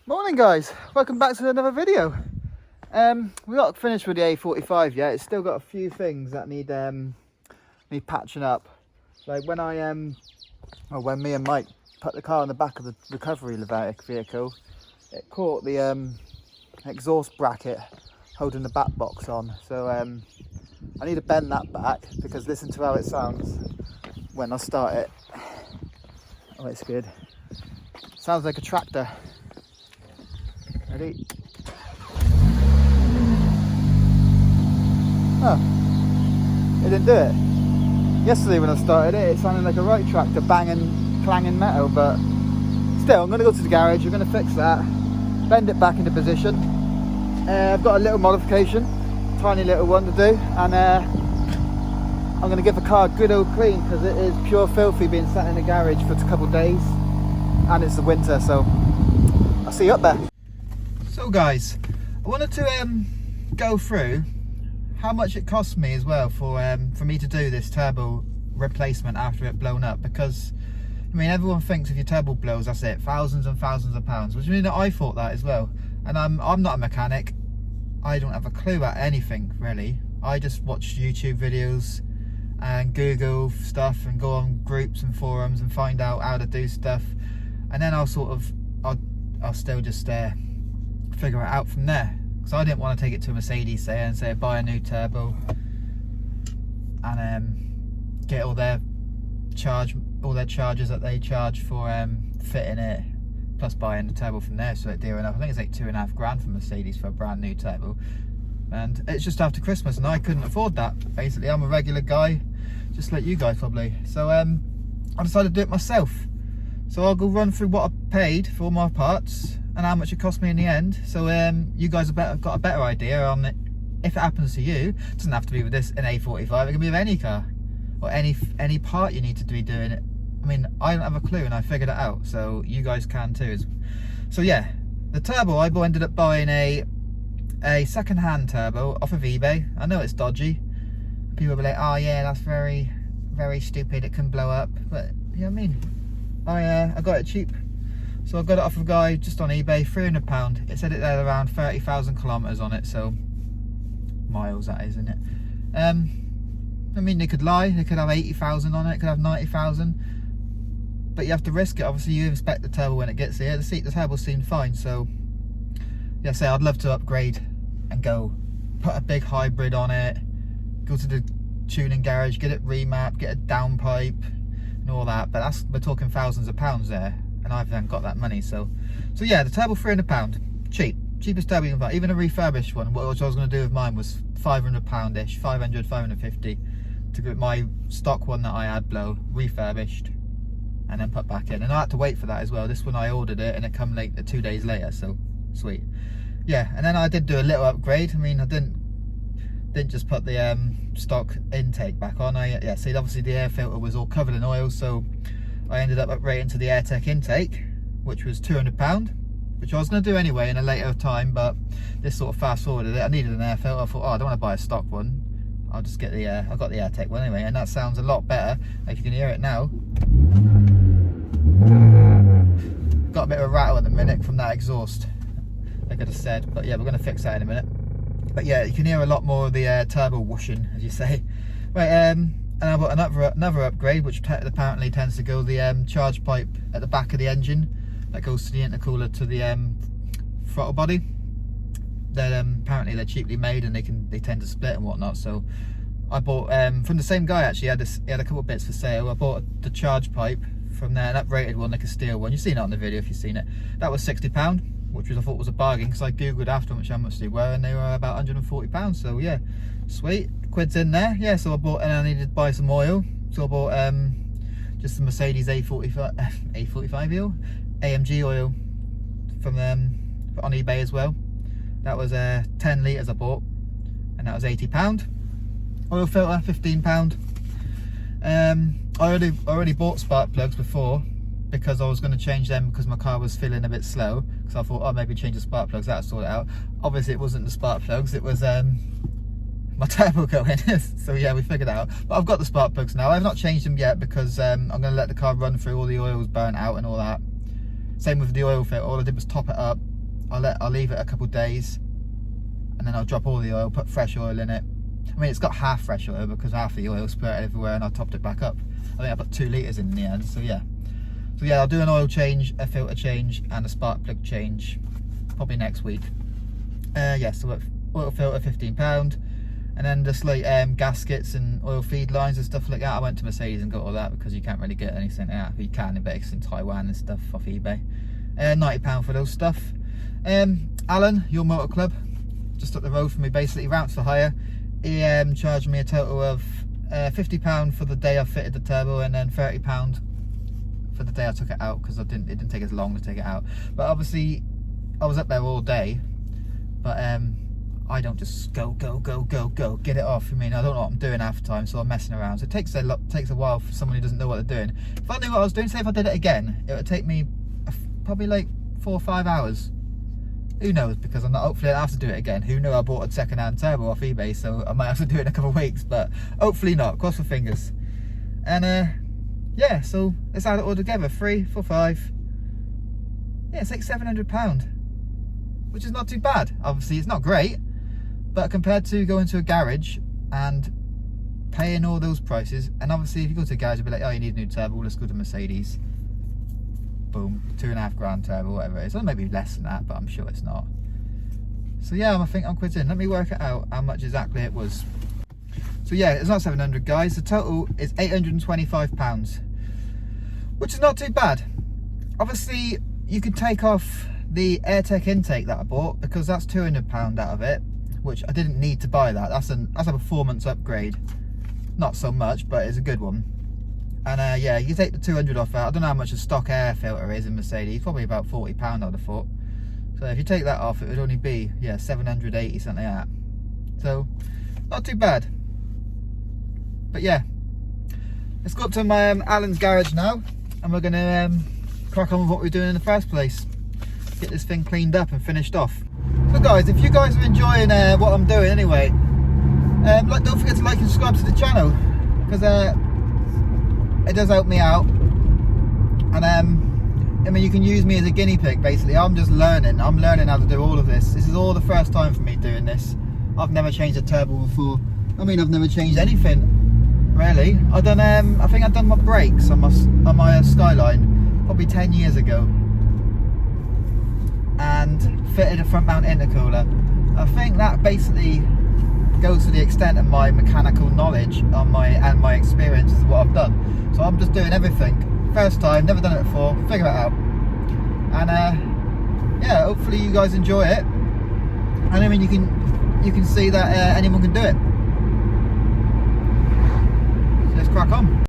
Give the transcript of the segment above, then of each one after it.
Morning guys, welcome back to another video. We're not finished with the A45 yet. It's still got a few things that need patching up. Like when when me and Mike put the car on the back of the recovery vehicle, it caught the exhaust bracket holding the back box on. So I need to bend that back because listen to how it sounds when I start it. Oh, it's good. Sounds like a tractor. Ready? Oh, it didn't do it. Yesterday when I started it, it sounded like a right tractor banging, clanging metal, but still, I'm going to go to the garage, we're going to fix that, bend it back into position. I've got a little modification, tiny little one to do, and I'm going to give the car a good old clean because it is pure filthy being sat in the garage for a couple of days, and it's the winter, so I'll see you up there. So guys, I wanted to go through how much it cost me as well for me to do this turbo replacement after it blown up, because I mean everyone thinks if your turbo blows, that's it, thousands and thousands of pounds, which I mean I thought that as well, and I'm not a mechanic. I don't have a clue about anything really. I just watch YouTube videos and Google stuff and go on groups and forums and find out how to do stuff, and then I'll still just figure it out from there. Because I didn't want to take it to Mercedes and say buy a new turbo and get all their charges that they charge for fitting it, plus buying the turbo from there. So it's dear enough. I think it's like £2.5 from Mercedes for a brand new turbo, and it's just after Christmas and I couldn't afford that. Basically, I'm a regular guy, just like you guys probably. So I decided to do it myself. So I'll go run through what I paid for all my parts and how much it cost me in the end, so you guys have got a better idea on it. If it happens to you, it doesn't have to be with this an A45, it can be with any car or any part you need to be doing it. I mean, I don't have a clue and I figured it out, so you guys can too. So yeah, the turbo, I ended up buying a second-hand turbo off of eBay. I know it's dodgy, people will be like, oh yeah, that's very, very stupid, it can blow up, but you know what I mean, I got it cheap. So I got it off of a guy just on eBay, £300. It said it had around 30,000 kilometers on it, so miles that is, isn't it? I mean, they could lie, they could have 80,000 on it, could have 90,000, but you have to risk it. Obviously you inspect the turbo when it gets here. The turbo seemed fine, so yeah, say I'd love to upgrade and go put a big hybrid on it, go to the tuning garage, get it remapped, get a downpipe and all that, but we're talking thousands of pounds there, and I haven't got that money. So yeah, the turbo £300, cheapest turbo you can buy. Even a refurbished one, which I was going to do with mine, was £500-ish, 500, 550 to get my stock one that I had blow refurbished and then put back in. And I had to wait for that as well. This one I ordered it and it come late 2 days later, so sweet. Yeah, and then I did do a little upgrade. I mean, I didn't just put the stock intake back on. See, obviously the air filter was all covered in oil, so I ended up upgrading to the AirTech intake, which was £200, which I was going to do anyway in a later time, but this sort of fast forwarded it. I needed an air filter. I thought, oh, I don't want to buy a stock one, I'll just get I got the AirTech one anyway, and that sounds a lot better. If you can hear it now, got a bit of a rattle at the minute from that exhaust, like I just said, but yeah, we're going to fix that in a minute. But yeah, you can hear a lot more of the turbo whooshing, as you say. Right, and I bought another upgrade, which apparently tends to go the charge pipe at the back of the engine that goes to the intercooler to the throttle body. Apparently they're cheaply made and they tend to split and whatnot. So I bought from the same guy actually. He had a couple of bits for sale. I bought the charge pipe from there, an uprated one, like a steel one. You've seen it on the video if you've seen it. That was £60, which I thought was a bargain, because I googled afterwards how much they were and they were about £140. So yeah, sweet, quid's in there. Yeah, so I bought, and I needed to buy some oil, so I bought just the Mercedes A45 AMG oil from on eBay as well. That was 10 litres I bought, and that was £80. Oil filter, £15. I already bought spark plugs before, because I was going to change them because my car was feeling a bit slow, because I thought, oh, maybe change the spark plugs, that'll sort it out. Obviously it wasn't the spark plugs, it was my turbo going. So yeah, we figured it out. But I've got the spark plugs now. I've not changed them yet because I'm going to let the car run through all the oils burnt out and all that. Same with the oil filter. All I did was top it up. I'll leave it a couple of days, and then I'll drop all the oil, put fresh oil in it. I mean, it's got half fresh oil because half the oil spurted everywhere, and I topped it back up. I think I put 2 litres in the end. So yeah, I'll do an oil change, a filter change, and a spark plug change probably next week. Yeah, so oil filter £15, and then just like gaskets and oil feed lines and stuff like that. I went to Mercedes and got all that because you can't really get anything like that. You can, but it's in Taiwan and stuff off eBay. £90 for those stuff. Alan, your motor club, just up the road from me, basically routes for hire. He charged me a total of £50 for the day I fitted the turbo, and then £30 for the day I took it out, because it didn't take as long to take it out. But obviously I was up there all day, but I don't just go get it off. I mean, I don't know what I'm doing half the time, so I'm messing around. So it takes a while for someone who doesn't know what they're doing. If I knew what I was doing, say if I did it again, it would take me probably like 4 or 5 hours. Who knows, because hopefully I'll have to do it again. Who knew I bought a second-hand turbo off eBay, so I might have to do it in a couple of weeks, but hopefully not. Cross my fingers. And yeah, so let's add it all together. 3, 4, 5. Yeah, it's like £700, which is not too bad. Obviously, it's not great, but compared to going to a garage and paying all those prices, and obviously if you go to a garage, you'll be like, oh, you need a new turbo, let's go to Mercedes. Boom, 2.5 grand turbo, whatever it is. Or maybe less than that, but I'm sure it's not. So yeah, I think I'm quitting. Let me work it out how much exactly it was. So yeah, it's not 700, guys. The total is £825, which is not too bad. Obviously, you could take off the AirTech intake that I bought, because that's £200 out of it, which I didn't need to buy that. That's a performance upgrade. Not so much, but it's a good one. And yeah, you take the 200 off that. I don't know how much a stock air filter is in Mercedes. Probably about £40, I'd have thought. So if you take that off, it would only be, yeah, 780, something like that. So not too bad. But yeah, let's go up to my Alan's garage now, and we're gonna crack on with what we're doing in the first place. Get this thing cleaned up and finished off. So guys, if you guys are enjoying what I'm doing anyway, don't forget to like and subscribe to the channel, because it does help me out. And I mean, you can use me as a guinea pig basically. I'm just learning. I'm learning how to do all of this. This is all the first time for me doing this. I've never changed a turbo before. I mean, I've never changed anything really. I think I've done my brakes on my Skyline probably 10 years ago, and fitted a front mount intercooler. I think that basically goes to the extent of my mechanical knowledge and my experience of what I've done. So I'm just doing everything. First time, never done it before, figure it out. And yeah, hopefully you guys enjoy it. And I mean, you can see that anyone can do it. So let's crack on.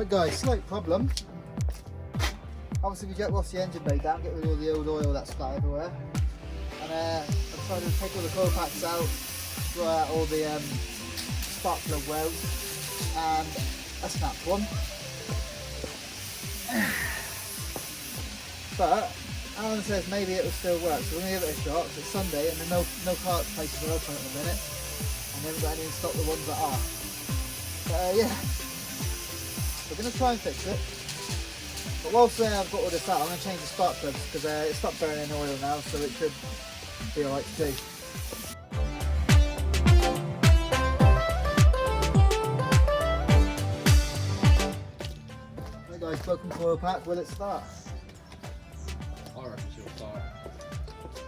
Guys, slight problem. Obviously we jet wash the engine bay down, get rid of all the old oil that's splat everywhere, and I've tried to take all the coil packs out, throw out all the spark plug welds, and I snapped one. But Alan says maybe it will still work, so we're going to give it a shot. It's Sunday and there's no car places are open at the minute, and they haven't got any in stock, the ones that are. But yeah, we're going to try and fix it. But whilst I've got all this out, I'm going to change the spark plugs because it's stopped burning oil now, so it should be alright to do. Hey guys, welcome to Oil Pack. Will it start? I reckon she'll start.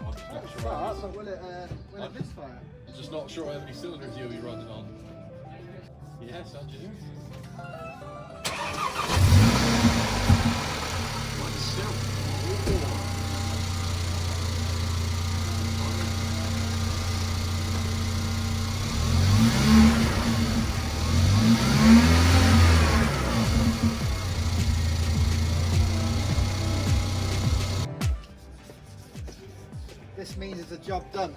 I'm just not sure. Start, but will it misfire? I'm just not sure how many cylinders you'll be running on. Yes, engineer. This means it's a job done.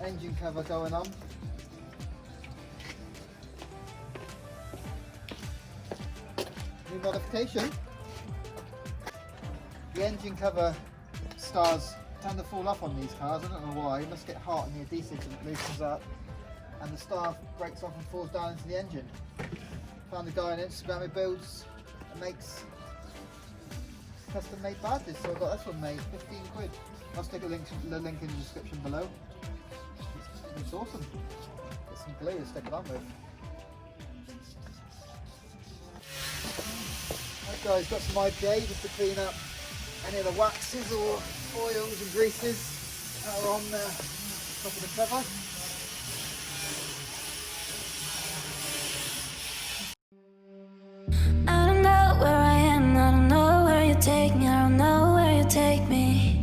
Engine cover going on. New modification. The engine cover stars tend to fall off on these cars. I don't know why. It must get hot and the adhesive loosens up, and the star breaks off and falls down into the engine. Found a guy on Instagram who builds and makes custom made badges, so I got this one made, 15 quid. I'll stick the link in the description below. It's awesome. Get some glue to stick it on with. Right guys, got some IPA just to clean up any of the waxes or oils and greases that are on the top of the cover. I don't know where I am, I don't know where you take me, I don't know where you take me.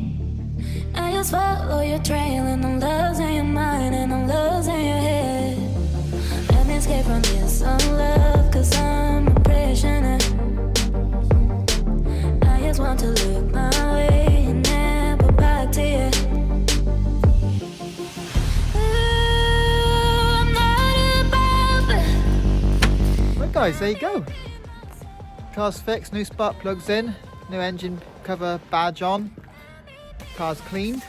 I just follow your trail and I'm losing your mind and I'm losing your head. Let me escape from this love, cause I'm a prisoner. I just want to look my way and never back to you. Ooh, I'm not above it. Right guys, there you go. Car's fixed, new spark plugs in, new engine cover badge on. Car's cleaned.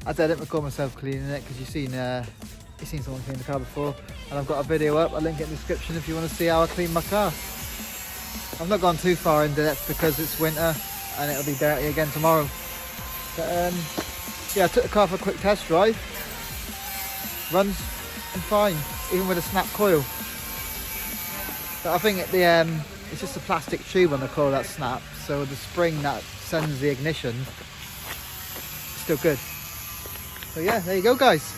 I didn't record myself cleaning it because you've seen someone clean the car before, and I've got a video up. I'll link it in the description if you want to see how I clean my car. I've not gone too far into depth because it's winter and it'll be dirty again tomorrow. But yeah, I took the car for a quick test drive. Runs fine, even with a snap coil. But I think it's just a plastic tube on the coil that snaps, so the spring that sends the ignition is still good. So yeah, there you go guys.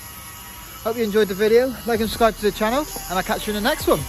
Hope you enjoyed the video. Like and subscribe to the channel, and I'll catch you in the next one.